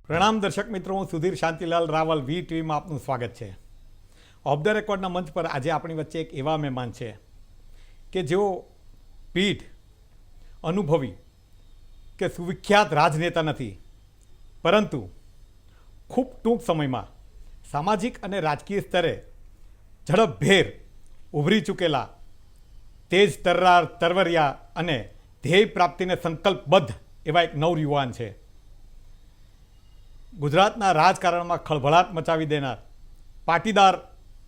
પ્રણામ દર્શક મિત્રો, હું સુધીર શાંતિલાલ રાવલ વી ટીવીમાં આપનું સ્વાગત છે. ઓફ ધ રેકોર્ડના મંચ પર આજે આપણી વચ્ચે એક એવા મહેમાન છે કે જેઓ પીઠ અનુભવી કે સુવિખ્યાત રાજનેતા નથી, પરંતુ ખૂબ ટૂંક સમયમાં સામાજિક અને રાજકીય સ્તરે ઝડપભેર ઉભરી ચૂકેલા તેજ તરવરિયા અને ધ્યેય પ્રાપ્તિને સંકલ્પબદ્ધ એવા એક નવયુવાન છે. ગુજરાતના રાજકારણમાં ખળભળાટ મચાવી દેનાર, પાટીદાર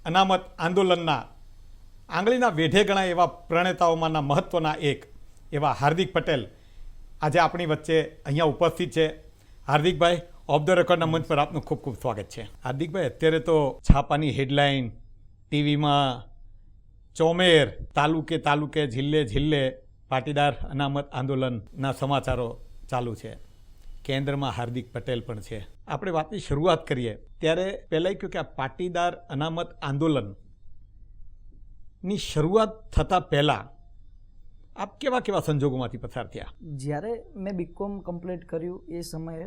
અનામત આંદોલનના આંગળીના વેઢે ગણાય એવા પ્રણેતાઓમાંના મહત્ત્વના એક એવા હાર્દિક પટેલ આજે આપણી વચ્ચે અહીંયા ઉપસ્થિત છે. હાર્દિકભાઈ, ઓફ ધ રેકોર્ડના મંચ પર આપનું ખૂબ ખૂબ સ્વાગત છે. હાર્દિકભાઈ, અત્યારે તો છાપાની હેડલાઇન, ટીવીમાં ચોમેર, તાલુકે જિલ્લે પાટીદાર અનામત આંદોલનના સમાચારો ચાલુ છે. કેન્દ્રમાં હાર્દિક પટેલ પણ છે. આપણે વાતની શરૂઆત કરીએ ત્યારે પહેલાં કહ્યું કે આ પાટીદાર અનામત આંદોલનની શરૂઆત થતાં પહેલાં આપ કેવા કેવા સંજોગોમાંથી પસાર થયા? જ્યારે મેં બીકોમ કમ્પ્લીટ કર્યું એ સમયે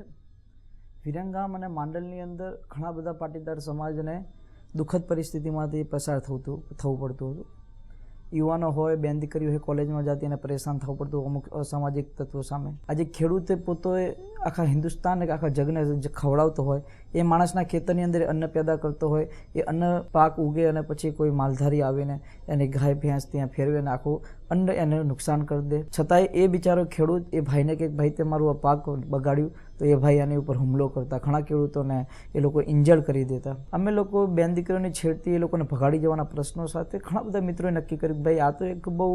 વિરંગામ અને માંડલની અંદર ઘણા બધા પાટીદાર સમાજને દુઃખદ પરિસ્થિતિમાંથી પસાર થવું પડતું હતું. યુવાનો હોય, બેન દીકરીઓ હોય, કોલેજમાં જતી અને પરેશાન થવું પડતું અમુક અસામાજિક તત્વો સામે. આજે ખેડૂતે પોતે આખા હિન્દુસ્તાન આખા જગને ખવડાવતો હોય, એ માણસના ખેતરની અંદર અન્ન પેદા કરતો હોય, એ અન્ન પાક ઉગે અને પછી કોઈ માલધારી આવીને એની ગાય ભેંસ ત્યાં ફેરવે અને આખું અન્ન એને નુકસાન કરી દે. છતાંય એ બિચારો ખેડૂત એ ભાઈને કે ભાઈ તે મારું આ પાક બગાડ્યું, તો એ ભાઈ એની ઉપર હુમલો કરતા. ઘણા ખેડૂતોને એ લોકો ઇન્જર્ડ કરી દેતા. અમે લોકો બેન દીકરીઓની છેડતી એ લોકોને ભગાડી જવાના પ્રશ્નો સાથે ઘણા બધા મિત્રોએ નક્કી કર્યું કે ભાઈ આ તો એક બહુ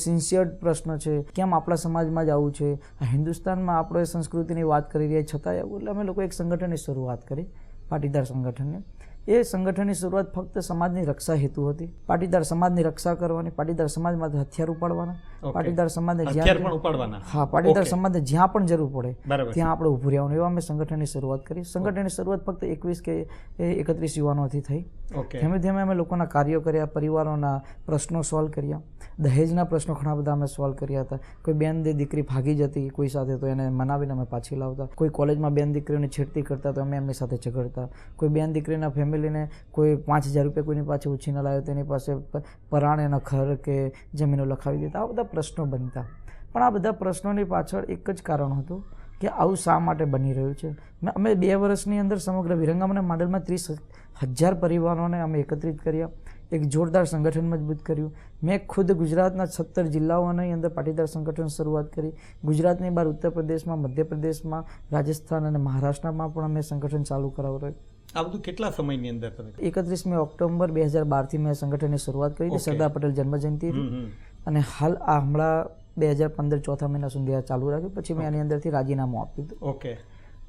સિન્સિયર પ્રશ્ન છે, કેમ આપણા સમાજમાં જ આવું છે, હિન્દુસ્તાનમાં આપણે સંસ્કૃતિની વાત કરી રહ્યા છતાં આવું. એટલે અમે લોકો એક સંગઠનની શરૂઆત કરી, પાટીદાર સંગઠનની. એ સંગઠનની શરૂઆત ફક્ત સમાજની રક્ષા હેતુ હતી. પાટીદાર સમાજની રક્ષા કરવાની, પાટીદાર સમાજમાંથી હથિયાર ઉપાડવાના, પાટીદાર સમાજને પાટીદાર સમાજને જ્યાં પણ જરૂર પડે ત્યાં આપણે ઉભું રહેવાનું, એવા અમે સંગઠનની શરૂઆત કરી. સંગઠનની શરૂઆત ફક્ત 21 કે 31 યુવાનોથી થઈ. ધીમે ધીમે અમે લોકોના કાર્યો કર્યા, પરિવારોના પ્રશ્નો સોલ્વ કર્યા, દહેજના પ્રશ્નો ઘણા બધા અમે સોલ્વ કર્યા હતા. કોઈ બેન દીકરી ભાગી જતી કોઈ સાથે તો એને મનાવીને અમે પાછી લાવતા. કોઈ કોલેજમાં બેન દીકરીઓની છેડતી કરતા તો અમે એમની સાથે ઝઘડતા. કોઈ બેન દીકરીના ફેમિલીને કોઈ 5,000 રૂપિયા કોઈની પાસે ઉછીને લાવ્યો તેની પાસે પરાણેના ઘર કે જમીનો લખાવી દેતા. આ બધા પ્રશ્નો બનતા. પણ આ બધા પ્રશ્નોની પાછળ એક જ કારણ હતું કે આવું શા માટે બની રહ્યું છે. અમે 2 વર્ષની અંદર સમગ્ર વિરંગામ અને માંડલમાં 30,000 પરિવારોને અમે એકત્રિત કર્યા, એક જોરદાર સંગઠન મજબૂત કર્યું. મેં ખુદ ગુજરાતના 17 જિલ્લાઓની અંદર પાટીદાર સંગઠન શરૂઆત કરી. ગુજરાતની બહાર ઉત્તર પ્રદેશમાં, મધ્યપ્રદેશમાં, રાજસ્થાન અને મહારાષ્ટ્રમાં પણ અમે સંગઠન ચાલુ કરાવ્યું. આ બધું કેટલા સમયની અંદર? 31 ઓક્ટોબર 2012થી મેં સંગઠનની શરૂઆત કરી હતી, સરદાર પટેલ જન્મજયંતિ હતી. અને હાલ આ હમણાં 2015 ચોથા મહિના સુધી આ ચાલુ રાખ્યું. પછી મેં એની અંદરથી રાજીનામું આપ્યું હતું. ઓકે.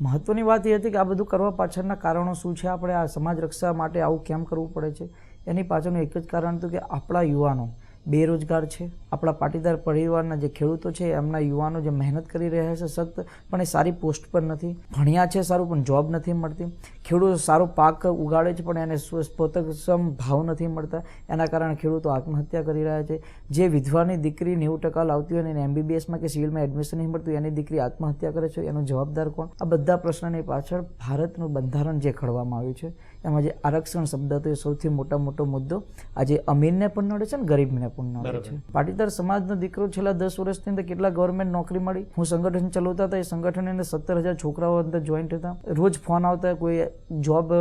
મહત્વની વાત એ હતી કે આ બધું કરવા પાછળના કારણો શું છે, આપણે આ સમાજ રક્ષા માટે આવું કેમ કરવું પડે છે. એની પાછળનું એક જ કારણ હતું કે આપણા યુવાનો બેરોજગાર છે. આપણા પાટીદાર પરિવારના જે ખેડૂતો છે એમના યુવાનો જે મહેનત કરી રહ્યા છે સખ્ત, પણ એ સારી પોસ્ટ પર નથી. ભણ્યા છે સારું, પણ જોબ નથી મળતી. ખેડૂતો સારો પાક ઉગાડે છે પણ એને પોષકક્ષમ ભાવ નથી મળતા. એના કારણે ખેડૂતો આત્મહત્યા કરી રહ્યા છે. જે વિધવાની દીકરી 90% લાવતી હોય અને MBBSમાં કે સિવિલમાં એડમિશન નહીં મળતું, એની દીકરી આત્મહત્યા કરે છે, એનો જવાબદાર કોણ? આ બધા પ્રશ્નની પાછળ ભારતનું બંધારણ જે ઘડવામાં આવ્યું છે એમાં જે આરક્ષણ શબ્દ હતો એ સૌથી મોટો મુદ્દો આજે અમીરને પણ નડે છે અને ગરીબને પણ નડે છે. પાટીદાર સમાજનો દીકરો છેલ્લા 10 વર્ષની અંદર કેટલા ગવર્મેન્ટ નોકરી મળી. હું સંગઠન ચલાવતા હતા, એ સંગઠનની અંદર 17,000 છોકરાઓ અંદર જોઈન્ટ હતા. રોજ ફોન આવતા, કોઈ જોબ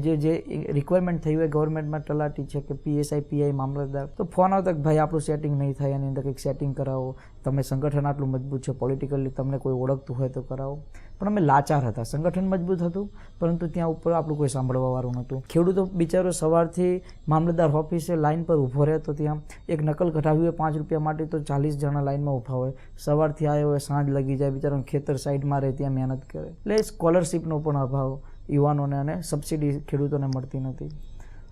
જે રિક્વાયરમેન્ટ થઈ હોય ગવર્મેન્ટમાં, તલાટી છે કે PSI PI મામલતદાર, તો ફોન આવતા કે ભાઈ આપણું સેટિંગ નહીં થાય, એની અંદર કંઈક સેટિંગ કરાવો, તમે સંગઠન આટલું મજબૂત છે, પોલિટિકલી તમને કોઈ ઓળખતું હોય તો કરાવો. પણ અમે લાચાર હતા. સંગઠન મજબૂત હતું પરંતુ ત્યાં ઉપર આપણું કોઈ સાંભળવાવાળું નહોતું. ખેડૂતો બિચારો સવારથી મામલતદાર ઓફિસે લાઇન પર ઊભો રહેતો, ત્યાં એક નકલ કઢાવી હોય 5 રૂપિયા માટે તો 40 જણા લાઇનમાં ઊભા હોય. સવારથી આવ્યો હોય, સાંજ લગી જાય, બિચારાનું ખેતર સાઈડમાં રહે ત્યાં મહેનત કરે. એટલે સ્કોલરશીપનો પણ અભાવ યુવાનોને અને સબસિડી ખેડૂતોને મળતી નથી.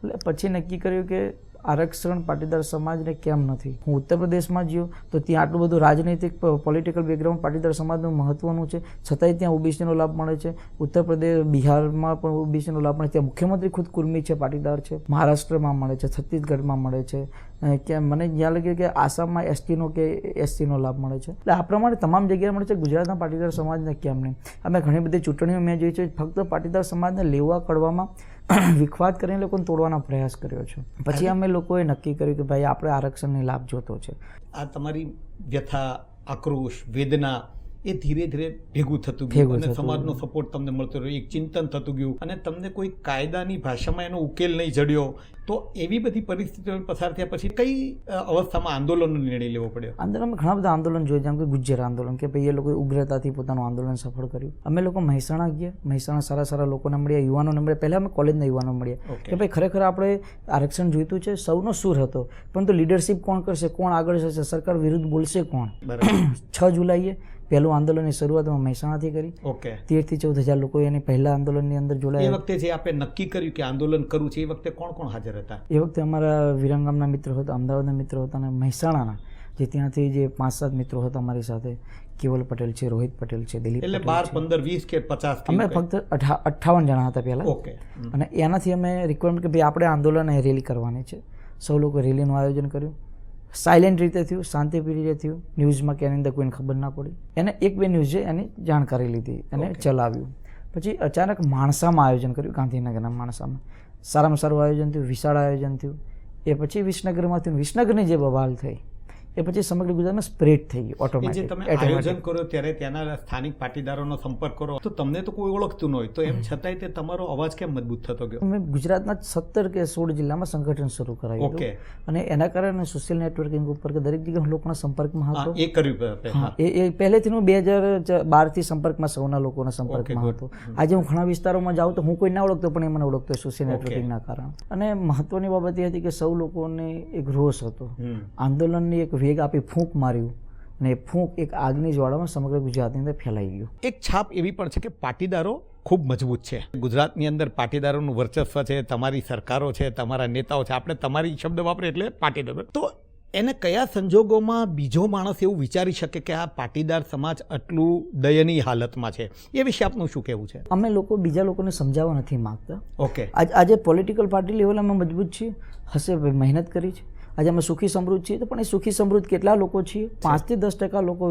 એટલે પછી નક્કી કર્યું કે આરક્ષણ પાટીદાર સમાજને કેમ નથી. હું ઉત્તર પ્રદેશમાં જ્યો તો ત્યાં આટલું બધું રાજનૈતિક પોલિટિકલ બેકગ્રાઉન્ડ પાટીદાર સમાજનું મહત્વનું છે, છતાંય ત્યાં ઓબીસીનો લાભ મળે છે. ઉત્તર પ્રદેશ, બિહારમાં પણ ઓબીસીનો લાભ મળે છે. ત્યાં મુખ્યમંત્રી ખુદ કુર્મી છે, પાટીદાર છે. મહારાષ્ટ્રમાં મળે છે, છત્તીસગઢમાં મળે છે, કે મને જ્યાં લાગે કે આસામમાં એસટીનો કે એસસીનો લાભ મળે છે. એટલે આ પ્રમાણે તમામ જગ્યાએ મળે છે. ગુજરાતના પાટીદાર સમાજને કેમ નહીં? અમે ઘણી બધી ચૂંટણીઓ મેં જોઈ છે, ફક્ત પાટીદાર સમાજને લેવા કડવામાં વિખવાદ કરીને લોકોને તોડવાનો પ્રયાસ કર્યો છે. પછી અમે લોકોએ નક્કી કર્યું કે ભાઈ આપણે આરક્ષણની લાભ જોતો છે. આ તમારી વ્યથા, આક્રોશ, વેદના એ ધીરે ધીરે ભેગું થતું ગયું અને સમાજનો સપોર્ટ તમને મળતો રહ્યો, એક ચિંતન થતું ગયું અને તમને કોઈ કાયદાની ભાષામાં એનો ઉકેલ નહીં જડ્યો. તો એવી બધી પરિસ્થિતિઓ પસાર થયા પછી કઈ અવસ્થામાં આંદોલનનો નિર્ણય લેવો પડ્યો? આંદોલનમાં ઘણા બધા આંદોલન જોયું, જેમ કે ગુજ્જર આંદોલન, કે ભાઈ એ લોકોએ ઉગ્રતાથી પોતાનું આંદોલન સફળ કર્યું. અમે લોકો મહેસાણા ગયા, મહેસાણા સારા સારા લોકોને મળ્યા, યુવાનોને મળ્યા. પહેલાં અમે કોલેજના યુવાનો મળ્યા કે ભાઈ ખરેખર આપણે આરક્ષણ જોઈતું છે. સૌનો સૂર હતો, પરંતુ લીડરશિપ કોણ કરશે, કોણ આગળ જશે, સરકાર વિરુદ્ધ બોલશે કોણ? 6 જુલાઈએ પહેલું આંદોલનની શરૂઆત અમે મહેસાણાથી કરી. 13 થી 14 હજાર લોકો એની પહેલા આંદોલનની અંદર જોડાયા. એ વખતે જે આપણે નક્કી કર્યું કે આંદોલન કરવું છે, એ વખતે કોણ કોણ હાજર હતા? એ વખતે અમારા વિરંગામના મિત્રો હતા, અમદાવાદના મિત્રો હતા અને મહેસાણાના જે ત્યાંથી જે 5-7 મિત્રો હતા અમારી સાથે, કેવલ પટેલ છે, રોહિત પટેલ છે, દિલીપ. એટલે 12, 15, 20 કે 50? અમે ફક્ત 58 જણા હતા પહેલા. અને એનાથી અમે રિક્વાયરમેન્ટ કે ભાઈ આપણે આંદોલન રેલી કરવાની છે. સૌ લોકો રેલીનું આયોજન કર્યું. સાયલેન્ટ રીતે થયું, શાંતિપ્રિય રીતે થયું. ન્યૂઝમાં કે એની અંદર કોઈને ખબર ના પડી. એને 1-2 ન્યૂઝે એની જાણકારી લીધી, એને ચલાવ્યું. પછી અચાનક માણસામાં આયોજન કર્યું, ગાંધીનગરના માણસામાં સારામાં સારું આયોજન થયું, વિશાળ આયોજન થયું. એ પછી વિસનગરમાં થયું. વિસનગરની જે બવાલ થઈ એ પછી સમગ્ર ગુજરાતમાં સ્પ્રેડ થઈ ગયું ઓટોમેટિક. તમે આયોજન કરો ત્યારે ત્યાંના સ્થાનિક પાટીદારોનો સંપર્ક કરો તો તમને તો કોઈ ઓળખતું ન હોય, તો એમ છતાંય તે તમારો અવાજ કેમ મજબૂત થતો ગયો? મેં ગુજરાતના 17 કે 16 જિલ્લામાં સંગઠન શરૂ કરાયું હતું અને એના કારણે સોશિયલ નેટવર્કિંગ ઉપર કે દરેક જગ્યાએ લોકોના સંપર્કમાં હતો. એ કર્યું એ પહેલેથી હું 2012 થી સંપર્કમાં સૌના લોકોના સંપર્કમાં હતો. આજે હું ઘણા વિસ્તારોમાં જાઉં તો હું કોઈ ના ઓળખતો પણ એ મને ઓળખતો સોશિયલ નેટવર્કિંગના કારણે. અને મહત્વની બાબત એ હતી કે સૌ લોકોને એક રોષ હતો, આંદોલનની એક વેગ આપી ફૂંક માર્યું અને એ ફૂંક એક આગની જ્વાળામાં સમગ્ર ગુજરાતની અંદર ફેલાઈ ગયું. એક છાપ એવી પણ છે કે પાટીદારો ખૂબ મજબૂત છે. ગુજરાતની અંદર પાટીદારોનું વર્ચસ્વ છે, તમારી સરકારો છે, તમારા નેતાઓ છે. આપણે તમારી શબ્દ વાપરે એટલે પાટીદારો. તો એને કયા સંજોગોમાં બીજો માણસ એવું વિચારી શકે કે આ પાટીદાર સમાજ આટલું દયનીય હાલતમાં છે? એ વિશે આપનું શું કહેવું છે? અમે લોકો બીજા લોકોને સમજાવવા નથી માંગતા. ઓકે, આજે પોલિટિકલ પાર્ટી લેવલે અમે મજબૂત છીએ, હશે મહેનત કરી છે. આજે અમે સુખી સમૃદ્ધ છીએ, તો પણ એ સુખી સમૃદ્ધ કેટલા લોકો છીએ? 5 થી 10% લોકો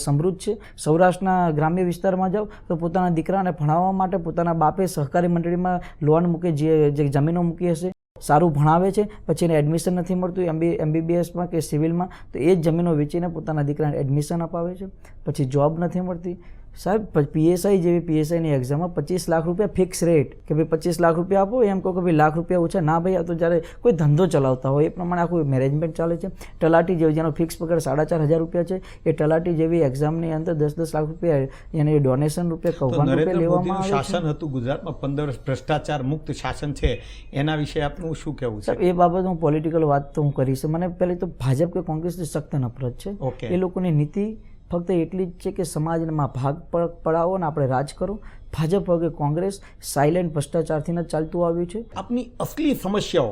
સમૃદ્ધ છે. સૌરાષ્ટ્રના ગ્રામ્ય વિસ્તારમાં જાઓ તો પોતાના દીકરાને ભણાવવા માટે પોતાના બાપે સહકારી મંડળીમાં લોન મૂકી, જે જમીનો મૂકી હશે, સારું ભણાવે છે, પછી એને એડમિશન નથી મળતું MBBSમાં કે સિવિલમાં, તો એ જ જમીનો વેચીને પોતાના દીકરાને એડમિશન અપાવે છે. પછી જોબ નથી મળતી. સાહેબ, PSI જેવી PSIની એક્ઝામમાં 25 લાખ રૂપિયા ફિક્સ રેટ, કે ભાઈ 25 લાખ રૂપિયા આપો, એમ કહો કે ભાઈ લાખ રૂપિયા ઓછા ના. ભાઈ આ તો જ્યારે કોઈ ધંધો ચલાવતા હોય એ પ્રમાણે આખું મેનેજમેન્ટ ચાલે છે. તલાટી જેવી જેનો ફિક્સ પગાર 4,500 રૂપિયા છે, એ તલાટી જેવી એક્ઝામની અંદર 10-10 લાખ રૂપિયા એને ડોનેશન રૂપિયા કૌભાંડ રૂપિયા લેવામાં આવે છે. શાસન હતું ગુજરાતમાં 15 વર્ષ, ભ્રષ્ટાચાર મુક્ત શાસન છે, એના વિશે આપનું શું કહેવું છે? એ બાબત હું પોલિટિકલ વાત તો હું કરીશ. મને પહેલી તો ભાજપ કે કોંગ્રેસની સખ્ત નફરત છે. એ લોકોની નીતિ ફક્ત એટલી જ છે કે સમાજમાં ભાગ પડાવો અને આપણે રાજ કરો. ભાજપ કે કોંગ્રેસ સાયલેન્ટ ભ્રષ્ટાચારથી જ ચાલતું આવ્યું છે. આપની અસલી સમસ્યાઓ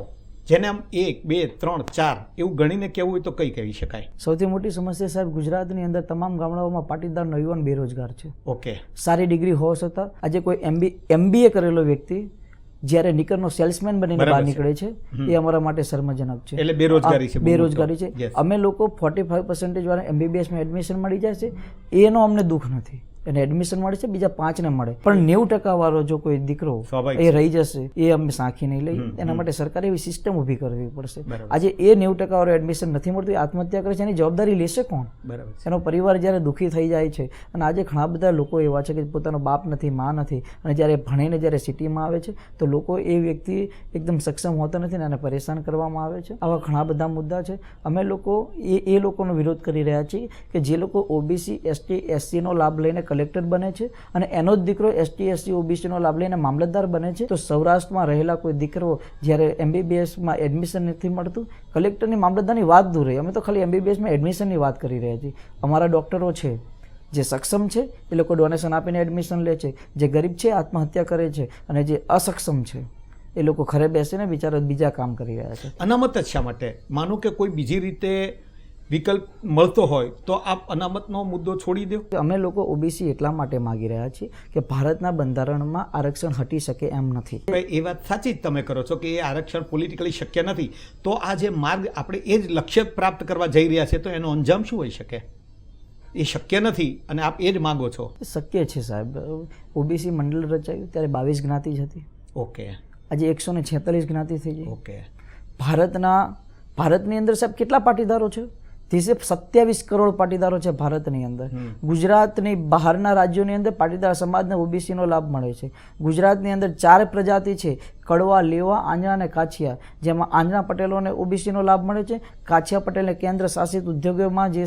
જેને આમ 1, 2, 3, 4 એવું ગણીને કહેવું હોય તો કઈ કહી શકાય? સૌથી મોટી સમસ્યા સાહેબ, ગુજરાતની અંદર તમામ ગામડાઓમાં પાટીદારનો યુવાન બેરોજગાર છે. ઓકે, સારી ડિગ્રી હોવા છતાં આજે કોઈ MBA કરેલો વ્યક્તિ જ્યારે નિકરનો સેલ્સમેન બનીને બહાર નીકળે છે, એ અમારા માટે શર્મજનક છે. એટલે બેરોજગારી છે. અમે લોકો 45% વાળા MBBSમાં એડમિશન મળી જાય છે, એનો અમને દુઃખ નથી. એને એડમિશન મળે છે, બીજા 5 ને મળે, પણ 90% વાળો જો કોઈ દીકરો એ રહી જશે, એ અમે સાંખી નહીં લઈએ. એના માટે સરકારે એવી સિસ્ટમ ઊભી કરવી પડશે. આજે એ 90% વાળો એડમિશન નથી મળતું, આત્મહત્યા કરે છે, એની જવાબદારી લેશે કોણ? એનો પરિવાર જ્યારે દુઃખી થઈ જાય છે. અને આજે ઘણા બધા લોકો એવા છે કે પોતાનો બાપ નથી, માં નથી, અને જ્યારે ભણીને જ્યારે સિટીમાં આવે છે તો લોકો એ વ્યક્તિ એકદમ સક્ષમ હોતો નથી ને એને પરેશાન કરવામાં આવે છે. આવા ઘણા બધા મુદ્દા છે. અમે લોકો એ લોકોનો વિરોધ કરી રહ્યા છીએ કે જે લોકો OBC ST SC નો લાભ લઈને કલેક્ટર બને છે અને એનો જ દીકરો ST SC OBC નો લાભ લઈને મામલતદાર બને છે. તો સૌરાષ્ટ્રમાં રહેલા કોઈ દીકરો જ્યારે MBBSમાં એડમિશન નથી મળતું, કલેક્ટરની મામલતદારની વાત દૂર રહી, અમે તો ખાલી MBBSમાં એડમિશનની વાત કરી રહ્યા છીએ. અમારા ડૉક્ટરો છે જે સક્ષમ છે એ લોકો ડોનેશન આપીને એડમિશન લે છે, જે ગરીબ છે આત્મહત્યા કરે છે, અને જે અસક્ષમ છે એ લોકો ઘરે બેસીને બિચારા બીજા કામ કરી રહ્યા છે. અનામત જ શા માટે? માનો કે કોઈ બીજી રીતે વિકલ્પ મળતો હોય તો આપ અનામતનો મુદ્દો છોડી દો. અમે લોકો ઓબીસી એટલા માટે માગી રહ્યા છીએ કે ભારતના બંધારણમાં આરક્ષણ હટી શકે એમ નથી. એ વાત સાચી જ તમે કરો છો કે એ આરક્ષણ પોલિટિકલી શક્ય નથી. તો આ જે માર્ગ આપણે એ જ લક્ષ્ય પ્રાપ્ત કરવા જઈ રહ્યા છે તો એનો અંજામ શું હોઈ શકે? એ શક્ય નથી અને આપ એ જ માંગો છો. શક્ય છે સાહેબ. ઓબીસી મંડળ રચાયું ત્યારે 22 જ્ઞાતિ જ હતી. ઓકે. આજે 146 જ્ઞાતિ થઈ ગઈ. ઓકે. ભારતની અંદર સાહેબ કેટલા પાટીદારો છે? 27 કરોડ પાટીદારો છે ભારતની અંદર. ગુજરાતની બહારના રાજ્યોની અંદર પાટીદાર સમાજને ઓબીસીનો લાભ મળે છે. ગુજરાતની અંદર 4 પ્રજાતિ છે, કડવા, લેવા, આંજણા અને કાછિયા, જેમાં આંજણા પટેલોને ઓબીસીનો લાભ મળે છે, કાછિયા પટેલને કેન્દ્ર શાસિત ઉદ્યોગોમાં જે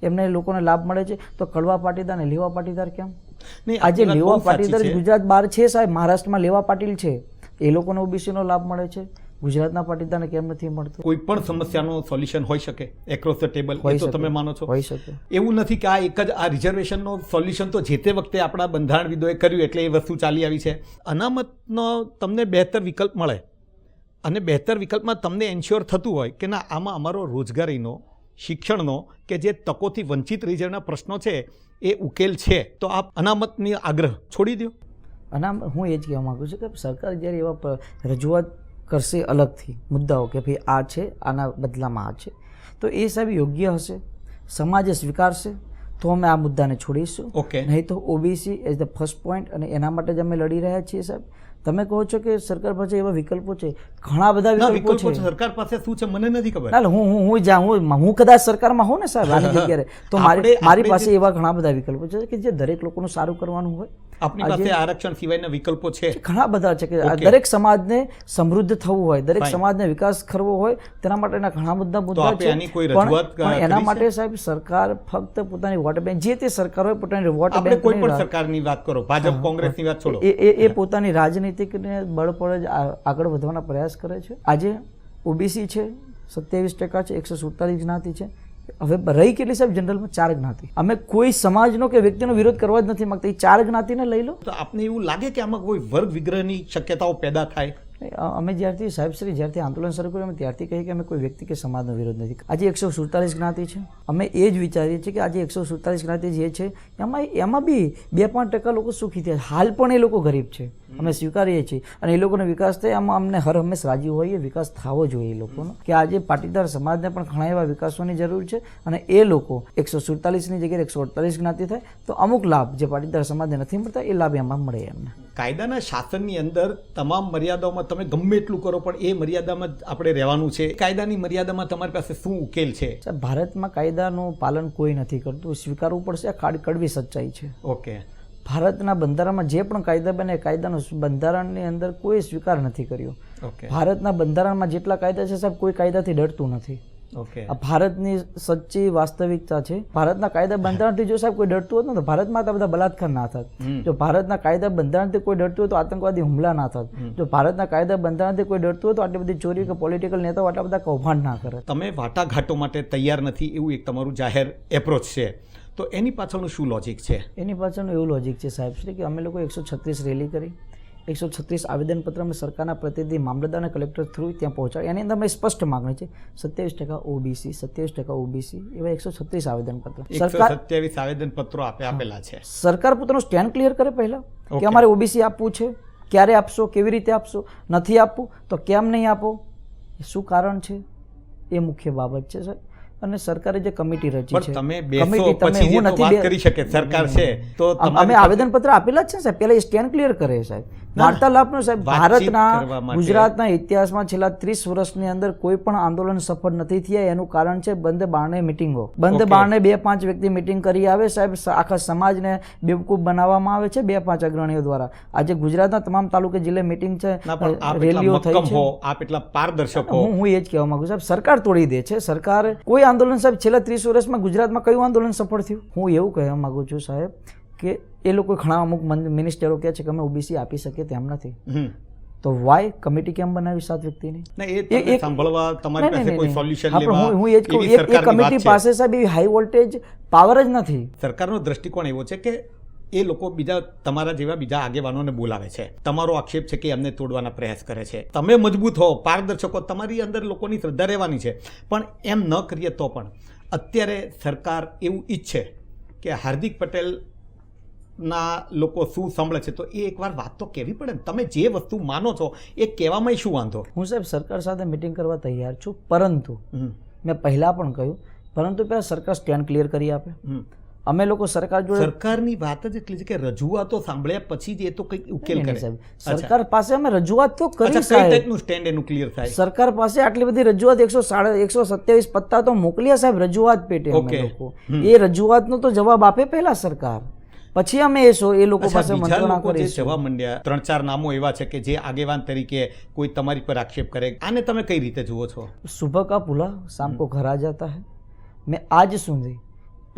એમને લોકોને લાભ મળે છે. તો કડવા પાટીદાર અને લેવા પાટીદાર કેમ? આજે લેવા પાટીદાર ગુજરાત બહાર છે સાહેબ, મહારાષ્ટ્રમાં લેવા પાટીલ છે, એ લોકોને ઓબીસીનો લાભ મળે છે. ગુજરાતના પાટીદારને કેમ નથી મળતું? કોઈ પણ સમસ્યાનો સોલ્યુશન હોઈ શકે એક્રોસ ધ ટેબલ, એ તો તમે માનો છો? હોઈ શકે. એવું નથી કે આ એક જ આ રિઝર્વેશનનો સોલ્યુશન તો જે તે વખતે આપણા બંધારણવિદોએ કર્યું એટલે એ વસ્તુ ચાલી આવી છે. અનામતનો તમને બહેતર વિકલ્પ મળે અને બહેતર વિકલ્પમાં તમને એન્શ્યોર થતું હોય કે ના આમાં અમારો રોજગારીનો, શિક્ષણનો કે જે તકોથી વંચિત રહી જવાના પ્રશ્નો છે એ ઉકેલ છે, તો આપ અનામતની આગ્રહ છોડી દો. હું એ જ કહેવા માગું છું કે સરકાર જ્યારે એવા રજૂઆત કરશે અલગથી મુદ્દાઓ કે ભાઈ આ છે, આના બદલામાં આ છે, તો એ સાહેબ યોગ્ય હશે, સમાજે સ્વીકારશે તો અમે આ મુદ્દાને છોડીશું. ઓકે. નહીં તો OBC as the first point, અને એના માટે જ અમે લડી રહ્યા છીએ સાહેબ. તમે કહો છો કે સરકાર પાસે એવા વિકલ્પો છે, ઘણા બધા વિકલ્પો છે. સરકાર પાસે શું છે મને નથી ખબર. ના, હું કદાચ સરકારમાં હોઉં ને સાહેબ આની જગ્યાએ, તો મારી પાસે એવા ઘણા બધા વિકલ્પો છે કે જે દરેક લોકોનું સારું કરવાનું હોય. આપની પાસે આરક્ષણ સિવાયના વિકલ્પો છે? ઘણા બધા છે કે દરેક સમાજને સમૃદ્ધ થવું હોય, દરેક સમાજને વિકાસ કરવો હોય, તેના માટેના ઘણા બધા મુદ્દા છે. પણ એના માટે સાહેબ સરકાર ફક્ત પોતાની વોટ બેંક, જે તે સરકાર હોય પોતાની વોટ બેંક, કોઈ પણ સરકારની વાત કરો, ભાજપ કોંગ્રેસની વાત છોડો, એ પોતાની રાજનીતિકને બળ પર જ આગળ વધવાના પ્રયાસ કરે છે. આજે ઓબીસી છે 27% છે, 147 જ્ઞાતિ છે. હવે રહી કેટલી સાહેબ? જનરલમાં 4 જ્ઞાતિ. અમે કોઈ સમાજનો કે વ્યક્તિનો વિરોધ કરવા જ નથી માંગતા. એ 4 જ્ઞાતિને લઈ લો. તો આપને એવું લાગે કે આમાં કોઈ વર્ગ વિગ્રહની શક્યતાઓ પેદા થાય? અમે જ્યારથી આંદોલન શરૂ કર્યું ત્યારથી કહીએ કે અમે કોઈ વ્યક્તિ કે સમાજનો વિરોધ નથી. આજે 147 જ્ઞાતિ છે. અમે એ જ વિચારીએ છીએ કે આજે 147 જ્ઞાતિ જે છે એમાં બી 2-5% લોકો સુખી થયા. હાલ પણ એ લોકો ગરીબ છે, અમે સ્વીકારીએ છીએ, અને એ લોકોનો વિકાસ થાય એમાં અમને હર હંમેશ રાજી હોઈએ. વિકાસ થવો જોઈએ એ લોકોનો, કે આજે પાટીદાર સમાજને પણ ઘણા એવા વિકાસોની જરૂર છે, અને એ લોકો 147ની જગ્યાએ 148 જ્ઞાતિ થાય તો અમુક લાભ જે પાટીદાર સમાજને નથી મળતા એ લાભ એમાં મળે એમને. કાયદાના શાસનની અંદર તમામ મર્યાદાઓમાં તમે ગમે એટલું કરો પણ એ મર્યાદામાં જ આપણે રહેવાનું છે. કાયદાની મર્યાદામાં તમારી પાસે શું ઉકેલ છે? ભારતમાં કાયદાનું પાલન કોઈ નથી કરતું, સ્વીકારવું પડશે. આ કડવી સચ્ચાઈ છે. ઓકે. ભારતના બંધારણમાં જે પણ કાયદા બને, કાયદાનો બંધારણની અંદર કોઈ સ્વીકાર નથી કર્યો. ભારતના બંધારણમાં જેટલા કાયદા છે સાહેબ, કોઈ કાયદાથી ડરતું નથી. આ ભારતની સચ્ચી વાસ્તવિકતા છે. ભારતના કાયદા બંધારણથી જો સાહેબ કોઈ ડરતું હોત ને તો ભારતમાં આટલા બધા બલાત્કાર ના થાત. જો ભારતના કાયદા બંધારણથી કોઈ ડરતું હોય તો આતંકવાદી હુમલા ના થાત. જો ભારતના કાયદા બંધારણથી કોઈ ડરતું હોય તો આટલી બધી ચોરી કે પોલિટિકલ નેતાઓ આટલા બધા કૌભાંડ ના કરે. તમે વાટાઘાટો માટે તૈયાર નથી એવું એક તમારું જાહેર એપ્રોચ છે, તો એની પાછળનું શું લોજિક છે? એની પાછળનું એવું લોજિક છે સાહેબ શ્રી કે અમે લોકો 136 રેલી કરી, 136 આવેદનપત્ર અમે સરકારના પ્રતિનિધિ મામલતદાર અને કલેક્ટર થ્રુ ત્યાં પહોંચાડ્યા. એની અંદર અમે સ્પષ્ટ માગણી છે 27% ઓબીસી, 27% ઓબીસી, એવા 136 આવેદનપત્ર. 127 આવેદનપત્રો આપેલા છે. સરકાર પોતાનું સ્ટેન્ડ ક્લિયર કરે પહેલા કે અમારે ઓબીસી આપવું છે, ક્યારે આપશો, કેવી રીતે આપશો, નથી આપવું તો કેમ નહીં આપો, શું કારણ છે, એ મુખ્ય બાબત છે સર. અને સરકારે જે કમિટી રચી છે, તમે વાત કરી શકે સરકાર છે તો અમે આવેદનપત્ર આપેલા જ છે સાહેબ. પહેલા સ્ટેન્ડ ક્લિયર કરે સાહેબ. વાર્તાલાપનો સાહેબ, ભારતના ગુજરાતના ઇતિહાસમાં છેલ્લા 30 વર્ષની અંદર કોઈ પણ આંદોલન સફળ નથી થયા. એનું કારણ છે બંધ બારણે મિટિંગો. બંધ બારણે 2-5 વ્યક્તિ મિટિંગ કરી આવે સાહેબ, આખા સમાજને બેવકૂફ બનાવવામાં આવે છે 2-5 અગ્રણીઓ દ્વારા. આજે ગુજરાતના તમામ તાલુકે જિલ્લે મિટિંગ છે, રેલીઓ થઈ છે. આપ એટલા પારદર્શક હો. હું એ જ કહેવા માંગુ સાહેબ, સરકાર તોડી દે છે. સરકાર કોઈ આંદોલન સાહેબ છેલ્લા 30 વર્ષમાં ગુજરાતમાં કયું આંદોલન સફળ થયું? હું એવું કહેવા માંગુ છું સાહેબ કે એ લોકો ઘણા અમુક મિનિસ્ટરો કહે છે કે અમે ઓબીસી આપી શકીએ તેમ નથી, તો વાય કમિટી કેમ બનાવી 7 વ્યક્તિની? હું એ જ કહું, એ કમિટી પાસે સાહેબ એવી હાઈ વોલ્ટેજ પાવર જ નથી. સરકારનો દ્રષ્ટિકોણ એવો છે કે એ લોકો બીજા તમારા જેવા બીજા આગેવાનોને બોલાવે છે. તમારો આક્ષેપ છે કે એમને તોડવાના પ્રયાસ કરે છે. તમે મજબૂત હો, પારદર્શકો, તમારી અંદર લોકોની શ્રદ્ધા રહેવાની છે. પણ એમ ન કરીએ તો પણ અત્યારે સરકાર એવું ઈચ્છે કે હાર્દિક પટેલના લોકો શું સાંભળે છે તો એ એકવાર વાત તો કહેવી પડે ને. તમે જે વસ્તુ માનો છો એ કહેવામાં શું વાંધો? હું સાહેબ સરકાર સાથે મિટિંગ કરવા તૈયાર છું, પરંતુ મેં પહેલાં પણ કહ્યું, પરંતુ પહેલાં સરકાર સ્ટેન્ડ ક્લિયર કરી આપે. અમે લોકો સરકાર જોડે, સરકારની વાત જ એટલી છે કે રજૂઆતો સાંભળ્યા પછી જ એ તો કંઈક ઉકેલ કરે. સાહેબ સરકાર પાસે અમે રજૂઆત તો કરી. કઈ ટાઈપનું સ્ટેન્ડ એનું ક્લિયર થાય? સરકાર પાસે આટલી બધી રજૂઆત 127 પત્તા તો મોકલ્યા સાહેબ રજૂઆત પેટે. અમે લોકો એ રજૂઆતનો તો જવાબ આપે પહેલા સરકાર, પછી અમે એ લોકો પાસે મંત્રણા કરીશું. જવા માંડ્યા 3-4 નામો એવા છે કે જે આગેવાન તરીકે કોઈ તમારી પર આક્ષેપ કરે. આને તમે કઈ રીતે જુઓ છો? સુબહ કા પુલા શામ કો ઘર આ જાતા હૈ. મેં આજ સુધી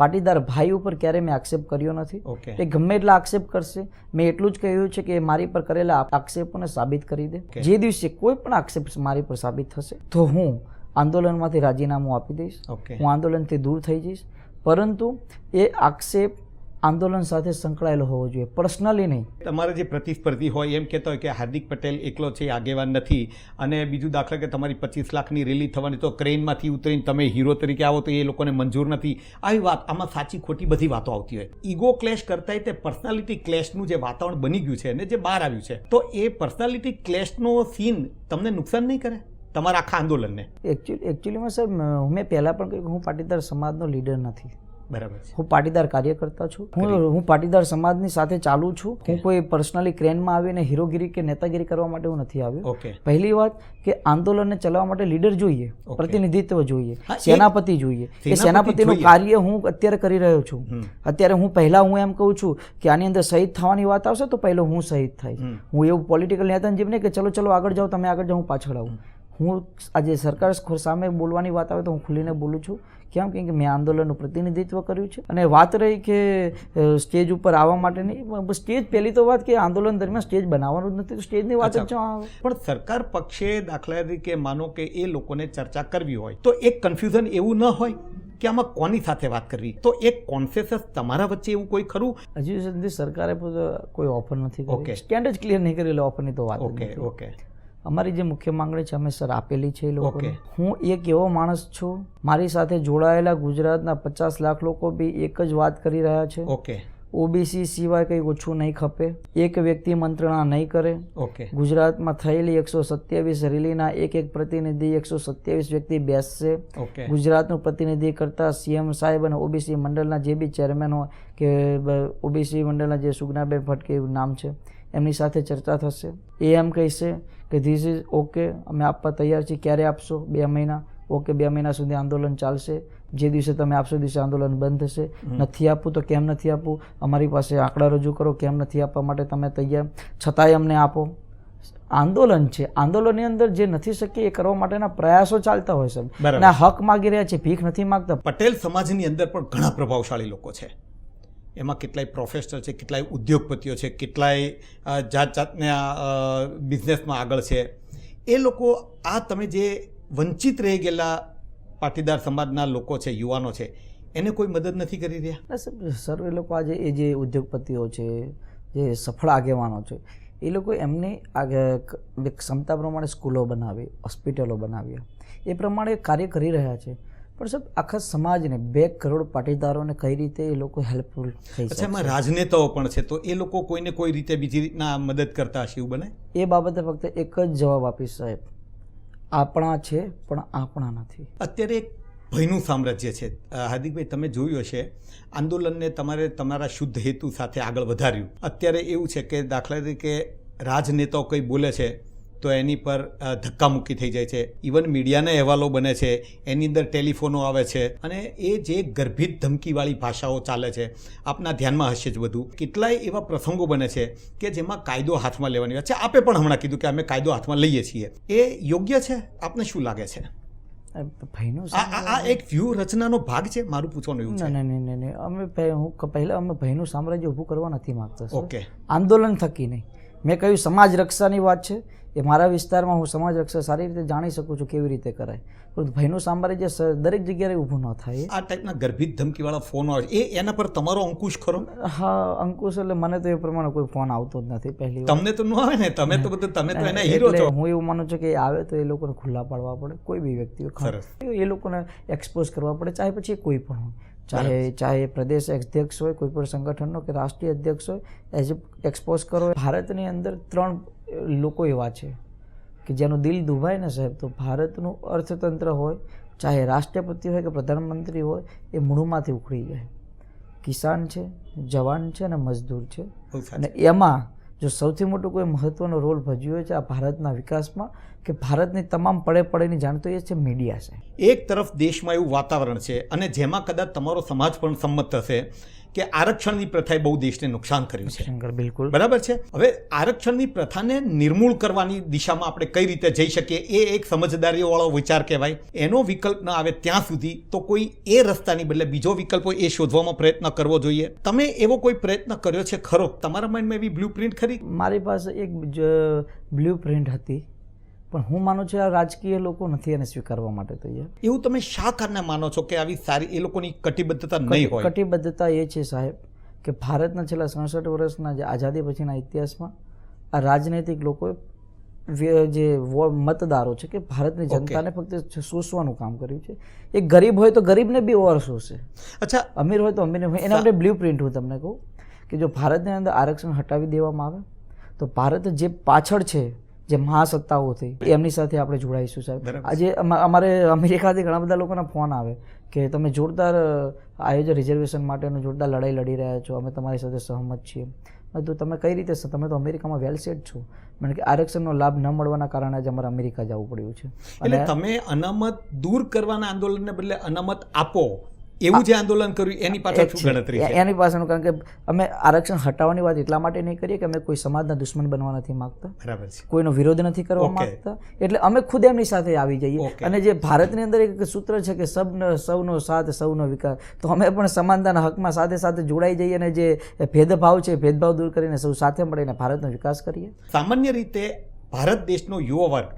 પાટીદાર ભાઈ ઉપર ક્યારે મેં આક્ષેપ કર્યો નથી. એ ગમે એટલા આક્ષેપ કરશે, મેં એટલું જ કહ્યું છે કે મારી પર કરેલા આક્ષેપોને સાબિત કરી દે. જે દિવસે કોઈ પણ આક્ષેપ મારી પર સાબિત થશે તો હું આંદોલનમાંથી રાજીનામું આપી દઈશ. હું આંદોલનથી દૂર થઈ જઈશ. પરંતુ એ આક્ષેપ આંદોલન સાથે સંકળાયેલો હોવો જોઈએ, પર્સનલી નહીં. તમારા જે પ્રતિસ્પર્ધી હોય એમ કહેતા હોય કે હાર્દિક પટેલ એકલો છે, આગેવાન નથી, અને બીજું દાખલા કે તમારી 25 લાખની રેલી થવાની તો ક્રેનમાંથી ઉતરીને તમે હીરો તરીકે આવો તો એ લોકોને મંજૂર નથી. આવી વાત, આમાં સાચી ખોટી બધી વાતો આવતી હોય. ઈગો ક્લેશ કરતાં તે પર્સનાલિટી ક્લેશનું જે વાતાવરણ બની ગયું છે અને જે બહાર આવ્યું છે, તો એ પર્સનાલિટી ક્લેશનો સીન તમને નુકસાન નહીં કરે તમારા આખા આંદોલનને? એકચ્યુઅલીમાં સર મેં પહેલાં પણ કહ્યું, હું પાટીદાર સમાજનો લીડર નથી. બરાબર છે. હું પાટીદાર કાર્યકર્તા છું. હું પાટીદાર સમાજની સાથે ચાલુ છું. હું કોઈ પર્સનલી ક્રેનમાં આવીને હીરોગીરી કે નેતાગીરી કરવા માટે હું નથી આવ્યો. પહેલી વાત કે આંદોલનને ચલાવવા માટે લીડર જોઈએ, પ્રતિનિધિત્વ જોઈએ, સેનાપતિ જોઈએ. એ સેનાપતિનું કાર્ય હું અત્યારે કરી રહ્યો છું. અત્યારે હું એમ કહું છું કે આની અંદર શહીદ થવાની વાત આવશે તો પહેલો હું શહીદ થાય. હું એવું પોલિટિકલ નેતાની જેમ નહીં કે ચલો આગળ જાઓ, તમે આગળ જાઓ, હું પાછળ આવું. હું આજે સરકાર સામે બોલવાની વાત આવે તો હું ખુલીને બોલું છું. કેમ કે મેં આંદોલનનું પ્રતિનિધિત્વ કર્યું છે. અને વાત રહી કે સ્ટેજ ઉપર આવવા માટેની, સ્ટેજ પહેલી તો વાત કે આંદોલન દરમિયાન સ્ટેજ બનાવવાનું જ નથી, તો સ્ટેજની વાત જ આવે. પણ સરકાર પક્ષે દાખલા તરીકે માનો કે એ લોકોને ચર્ચા કરવી હોય તો એક કન્ફ્યુઝન એવું ન હોય કે આમાં કોની સાથે વાત કરવી, તો એક કોન્સેન્સસ તમારા વચ્ચે એવું કોઈ ખરું? હજી સુધી સરકારે કોઈ ઓફર નથી કરી, સ્ટેન્ડ જ ક્લિયર નહીં કરેલો, ઓફરની તો વાત. ઓકે. અમારી જે મુખ્ય માંગણી છે અમે સર આપેલી છે એ લોકોને. હું એક એવો માણસ છું, મારી સાથે જોડાયેલા ગુજરાતના 50 લાખ લોકો બી એક જ વાત કરી રહ્યા છે. ઓબીસી સિવાય કંઈ ઓછું નહીં ખપે, એક વ્યક્તિ મંત્રણા નહીં કરે. ગુજરાતમાં થયેલી 127 રેલીના એક પ્રતિનિધિ 127 વ્યક્તિ બેસશે. ગુજરાતનું પ્રતિનિધિ કરતા સીએમ સાહેબ અને ઓબીસી મંડળના જે બી ચેરમેન હોય કે ઓબીસી મંડળના જે સુગનાબેન ભટ્ટ નામ છે એમની સાથે ચર્ચા થશે. એ એમ કહેશે કે ધીસ ઇઝ ઓકે, અમે આપવા તૈયાર છીએ. ક્યારે આપશો? 2 મહિના. ઓકે, 2 મહિના સુધી આંદોલન ચાલશે. જે દિવસે તમે આપશો દિવસે આંદોલન બંધ થશે. નથી આપવું તો કેમ નથી આપવું, અમારી પાસે આંકડા રજૂ કરો, કેમ નથી આપવા માટે તમે તૈયાર, છતાંય અમને આપો. આંદોલન છે, આંદોલનની અંદર જે નથી શક્ય એ કરવા માટેના પ્રયાસો ચાલતા હોય છે. અને હક માગી રહ્યા છે, ભીખ નથી માગતા. પટેલ સમાજની અંદર પણ ઘણા પ્રભાવશાળી લોકો છે. એમાં કેટલાય પ્રોફેશનલ છે, કેટલાય ઉદ્યોગપતિઓ છે, કેટલાય જાતના બિઝનેસમાં આગળ છે. એ લોકો આ તમે જે વંચિત રહી ગયેલા પાટીદાર સમાજના લોકો છે, યુવાનો છે, એને કોઈ મદદ નથી કરી રહ્યા? સર એ લોકો આજે એ જે ઉદ્યોગપતિઓ છે, જે સફળ આગેવાનો છે, એ લોકો એમની ક્ષમતા પ્રમાણે સ્કૂલો બનાવી, હોસ્પિટલો બનાવી, એ પ્રમાણે કાર્ય કરી રહ્યા છે. પણ સાહેબ આખા સમાજને 2 કરોડ પાટીદારોને કઈ રીતે એ લોકો હેલ્પફુલ થઈ શકે? એમાં રાજનેતાઓ પણ છે, તો એ લોકો કોઈને કોઈ રીતે બીજી રીતના મદદ કરતા હશે એવું બને? એ બાબતે ફક્ત એક જ જવાબ આપીશ સાહેબ, આપણા છે પણ આપણા નથી. અત્યારે એક ભયનું સામ્રાજ્ય છે. હાર્દિકભાઈ, તમે જોયું હશે આંદોલનને તમારા શુદ્ધ હેતુ સાથે આગળ વધાર્યું. અત્યારે એવું છે કે દાખલા તરીકે રાજનેતાઓ કંઈ બોલે છે તો એની પર ધક્કામુક્કી થઈ જાય છે. ઇવન મીડિયાના અહેવાલો બને છે, એની અંદર ટેલિફોનો આવે છે, અને એ જે ગર્ભિત ધમકીવાળી ભાષાઓ ચાલે છે, આપના ધ્યાનમાં હશે જ બધું. કેટલાય એવા પ્રસંગો બને છે કે જેમાં કાયદો હાથમાં લેવાની વાત છે. આપે પણ હમણાં કીધું કે અમે કાયદો હાથમાં લઈએ છીએ. એ યોગ્ય છે? આપને શું લાગે છે? આ એક વ્યૂહ રચનાનો ભાગ છે? મારું પૂછવાનું એવું છે. નહીં, અમે ભયનું સામ્રાજ્ય ઊભું કરવા નથી માંગતા. આંદોલન થકી નહીં. મેં કહ્યું સમાજ રક્ષાની વાત છે, એ મારા વિસ્તારમાં હું સમાજ રક્ષા સારી રીતે જાણી શકું છું કેવી રીતે કરાય, પરંતુ ભયનું સામ્રાજ્ય દરેક જગ્યાએ ઊભું ન થાય. આ ટાઈપના ગર્ભિત ધમકીવાળા ફોન આવે છે, એના પર તમારો અંકુશ ખરો? હા, અંકુશ એટલે મને તો એ પ્રમાણે કોઈ ફોન આવતો જ નથી. પહેલી વાર તમને તો ન આવે ને, તમે તો એના હીરો છો. હું એવું માનું છું કે આવે તો એ લોકોને ખુલ્લા પાડવા પડે, કોઈ બી વ્યક્તિઓ એ લોકોને એક્સપોઝ કરવા પડે, ચાહે પછી કોઈ પણ હોય, ચાહે પ્રદેશ અધ્યક્ષ હોય કોઈ પણ સંગઠનનો કે રાષ્ટ્રીય અધ્યક્ષ હોય, એક્સપોઝ કરો. ભારતની અંદર 3 લોકો એવા છે કે જેનું દિલ દુભાય ને સાહેબ, તો ભારતનું અર્થતંત્ર હોય, ચાહે રાષ્ટ્રપતિ હોય કે પ્રધાનમંત્રી હોય, એ મૂળમાંથી ઉખડી જાય. કિસાન છે, જવાન છે અને મજદૂર છે. અને એમાં જો સૌથી મોટો કોઈ મહત્વનો રોલ ભજવ્યો છે આ ભારતના વિકાસમાં, કે ભારતની તમામ પડે પડેની જાણતો એ છે મીડિયા છે. એક તરફ દેશમાં એવું વાતાવરણ છે અને જેમાં કદાચ તમારો સમાજ પણ સંમત થશે કે આરક્ષણની પ્રથાએ બહુ દેશને નુકસાન કર્યું છે. બિલકુલ બરાબર છે. હવે આરક્ષણની પ્રથાને નિર્મૂળ કરવાની દિશામાં આપણે કઈ રીતે જઈ શકીએ, એ એક સમજદારીવાળો વિચાર કહેવાય. એનો વિકલ્પ ન આવે ત્યાં સુધી તો કોઈ એ રસ્તાની બદલે બીજો વિકલ્પ હોય એ શોધવામાં પ્રયત્ન કરવો જોઈએ. તમે એવો કોઈ પ્રયત્ન કર્યો છે ખરો? તમારા માઇન્ડમાં એવી બ્લુ પ્રિન્ટ ખરી? મારી પાસે એક બ્લુ પ્રિન્ટ હતી, પણ હું માનું છું આ રાજકીય લોકો નથી એને સ્વીકારવા માટે તૈયાર. એવું તમે શા કારણે માનો છો કે આવી સારી એ લોકોની કટિબદ્ધતા નહીં હોય? કટિબદ્ધતા એ છે સાહેબ કે ભારતના છેલ્લા 67 વર્ષના જે આઝાદી પછીના ઇતિહાસમાં આ રાજનૈતિક લોકોએ જે મતદારો છે કે ભારતની જનતાને ફક્ત શોષવાનું કામ કર્યું છે. એક ગરીબ હોય તો ગરીબને બી ઓવર શોષે, અચ્છા અમીર હોય તો અમીરને હોય. એના માટે બ્લુ પ્રિન્ટ હું તમને કહું કે જો ભારતની અંદર આરક્ષણ હટાવી દેવામાં આવે તો ભારત જે પાછળ છે, જે મહાસત્તાઓ થઈ, એમની સાથે આપણે જોડાઈશું સાહેબ. આજે અમારે અમેરિકાથી ઘણા બધા લોકોના ફોન આવે કે તમે જોરદાર આયોજન રિઝર્વેશન માટેનું જોરદાર લડાઈ લડી રહ્યા છો, અમે તમારી સાથે સહમત છીએ. તો તમે કઈ રીતે, તમે તો અમેરિકામાં વેલ સેટ છો. મને કે આરક્ષણનો લાભ ન મળવાના કારણે જ અમારે અમેરિકા જવું પડ્યું છે. એટલે તમે અનામત દૂર કરવાના આંદોલનને બદલે અનામત આપો એવું જે આંદોલન કર્યું એની પાછળ શું ગણતરી છે? એની પાછળનું કારણ કે અમે આરક્ષણ હટાવવાની વાત એટલા માટે નહીં કરીએ કે અમે કોઈ સમાજના દુશ્મન બનવા નથી માંગતા, બરાબર છે, કોઈનો વિરોધ નથી કરવા માંગતા. એટલે અમે ખુદ એમની સાથે આવી જઈએ. અને જે ભારતની અંદર એક સૂત્ર છે કે સૌનો સાથ સૌનો વિકાસ, તો અમે પણ સમાનતાના હકમાં સાથે સાથે જોડાઈ જઈએ અને જે ભેદભાવ છે ભેદભાવ દૂર કરીને સૌ સાથે મળીને ભારતનો વિકાસ કરીએ. સામાન્ય રીતે ભારત દેશનો યુવા વર્ગ,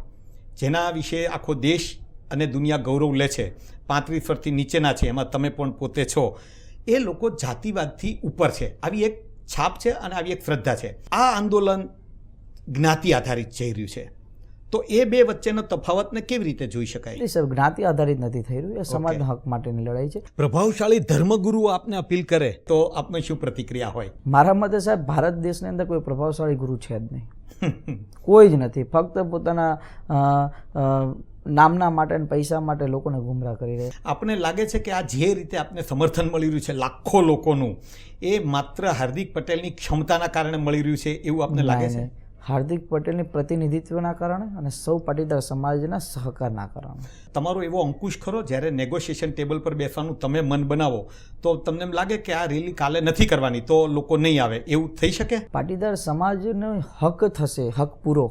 જેના વિશે આખો દેશ અને દુનિયા ગૌરવ લે છે, 35 વર્ષથી નીચેના છે, એમાં તમે પણ પોતે છો, એ લોકો જાતિવાદથી ઉપર છે. આવી એક છાપ છે અને આવી એક શ્રદ્ધા છે. આ આંદોલન જ્ઞાતિ આધારિત જઈ રહ્યું છે, તો એ બે વચ્ચેનો તફાવતને કેવી રીતે જોઈ શકાય? સર, જ્ઞાતિ આધારિત નથી થઈ રહ્યું, એ સમાજના હક માટેની લડાઈ છે. પ્રભાવશાળી ધર્મગુરુ આપને અપીલ કરે તો આપને શું પ્રતિક્રિયા હોય? મારા મતે સાહેબ ભારત દેશની અંદર કોઈ પ્રભાવશાળી ગુરુ છે જ નહીં, કોઈ જ નથી. ફક્ત પોતાના નામના માટે અને પૈસા માટે લોકોને ગુમરાહ કરી રહ્યા. આપણે લાગે છે કે આ જે રીતે આપને સમર્થન મળી રહ્યું છે લાખો લોકોનું, એ માત્ર હાર્દિક પટેલની ક્ષમતાના કારણે મળી રહ્યું છે એવું આપને લાગે છે? હાર્દિક પટેલની પ્રતિનિધિત્વના કારણે અને સૌ પાટીદાર સમાજના સહકારના કારણે. તમારો એવો અંકુશ ખરો જ્યારે નેગોશિએશન ટેબલ પર બેસવાનું તમે મન બનાવો તો તમને એમ લાગે કે આ રેલી કાલે નથી કરવાની તો લોકો નહીં આવે, એવું થઈ શકે? પાટીદાર સમાજનો હક થશે, હક પૂરો.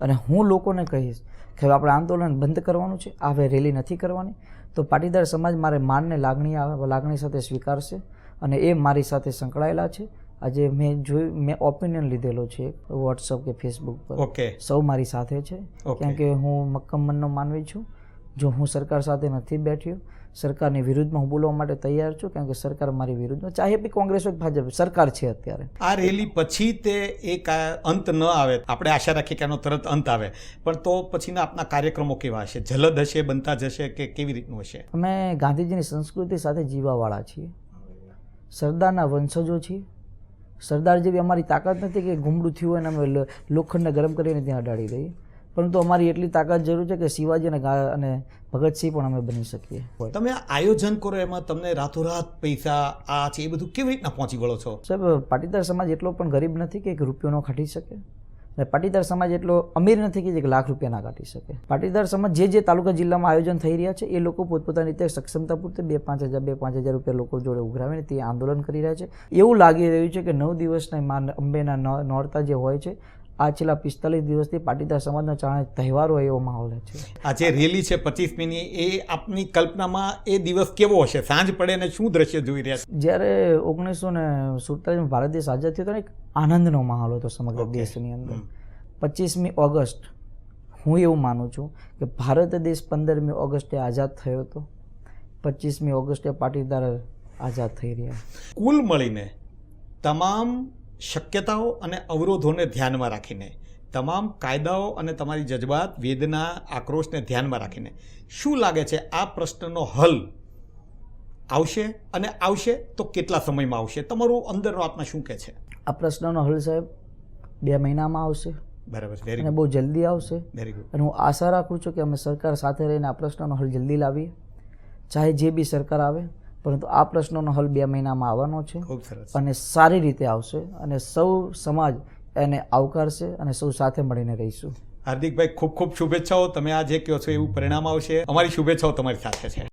અને હું લોકોને કહીશ કે આપણે આંદોલન બંધ કરવાનું છે, આ રેલી નથી કરવાની, તો પાટીદાર સમાજ મારે માનને લાગણી સાથે સ્વીકારશે અને એ મારી સાથે સંકળાયેલા છે. આજે મેં ઓપિનિયન લીધેલો છે વોટ્સઅપ કે ફેસબુક પર, સૌ મારી સાથે છે, કેમ કે હું મક્કમ મનનો માનવી છું. જો હું સરકાર સાથે નથી બેઠ્યો, સરકારની વિરુદ્ધમાં હું બોલવા માટે તૈયાર છું, કેમ કે સરકાર મારી વિરુદ્ધમાં, ચાહે બી કોંગ્રેસ હોય ભાજપ, સરકાર છે અત્યારે. આ રેલી પછી તે એક અંત ન આવે, આપણે આશા રાખીએ કે આનો તરત અંત આવે, પણ તો પછીના આપના કાર્યક્રમો કેવા હશે? જલદ હશે, બનતા જશે કે કેવી રીતનું હશે? અમે ગાંધીજીની સંસ્કૃતિ સાથે જીવાવાળા છીએ, સરદારના વંશજો છીએ. સરદાર જેવી અમારી તાકાત નથી કે ગુમડું થયું હોય અને અમે લોખંડને ગરમ કરીને ત્યાં અડાડી દઈએ, પરંતુ અમારી એટલી તાકાત જરૂર છે કે શિવાજી અને ભગતસિંહ પણ અમે બની શકીએ. તમે આયોજન કરો એમાં તમને રાતોરાત પૈસા આ છે એ બધું કેવી રીતના પહોંચી વળો છો? સાહેબ, પાટીદાર સમાજ એટલો પણ ગરીબ નથી કે 1 રૂપિયો ન કાઢી શકે, અને પાટીદાર સમાજ એટલો અમીર નથી કે 1 લાખ રૂપિયા ના કાઢી શકે. પાટીદાર સમાજ જે તાલુકા જિલ્લામાં આયોજન થઈ રહ્યા છે એ લોકો પોતપોતાની રીતે સક્ષમતા પૂરતે 2-5 હજાર રૂપિયા લોકો જોડે ઉઘરાવીને તે આંદોલન કરી રહ્યા છે. એવું લાગી રહ્યું છે કે 9 દિવસના માં અંબેના નોરતા જે હોય છે, આ છેલ્લા 45 દિવસથી પાટીદાર સમાજનો જાણે તહેવાર હોય એવો માહોલ છે. આ જે રેલી છે 25મીની, એ આપની કલ્પનામાં એ દિવસ કેવો હશે? સાંજ પડે ને શું દ્રશ્ય જોઈ રહ્યા છે? જ્યારે 1947 ભારત દેશ આઝાદ થયો હતો ને, એક આનંદનો માહોલ હતો સમગ્ર દેશની અંદર. 25મી ઓગસ્ટ હું એવું માનું છું કે ભારત દેશ 15મી ઓગસ્ટે આઝાદ થયો હતો. 25મી ઓગસ્ટે પાટીદાર આઝાદ થઈ રહ્યા. કુલ મળીને તમામ શક્યતાઓ અને અવરોધોને ધ્યાનમાં રાખીને, તમામ કાયદાઓ અને તમારી જજબાત, વેદના, આક્રોશને ધ્યાનમાં રાખીને શું લાગે છે આ પ્રશ્નનો હલ આવશે? અને આવશે તો કેટલા સમયમાં આવશે? તમારું અંદરનો આત્મા શું કહે છે? આ પ્રશ્નનો હલ સાહેબ 2 મહિનામાં આવશે બરાબર, વેરી અને ગુડ, બહુ જલ્દી આવશે. Very good. અને હું આશા રાખું છું કે અમે સરકાર સાથે રહીને આ પ્રશ્નનો હલ જલ્દી લાવીએ, ચાહે જે બી સરકાર આવે, પરંતુ આ પ્રશ્નનો હલ 2 મહિનામાં આવવાનો છે ખૂબ સરસ. અને સારી રીતે આવશે અને સૌ સમાજ એને આવકારશે અને સૌ સાથે મળીને રહીશું. હાર્દિકભાઈ, ખૂબ ખૂબ શુભેચ્છાઓ. તમે આ જે કહો છો એવું પરિણામ આવશે. અમારી શુભેચ્છાઓ તમારી સાથે છે.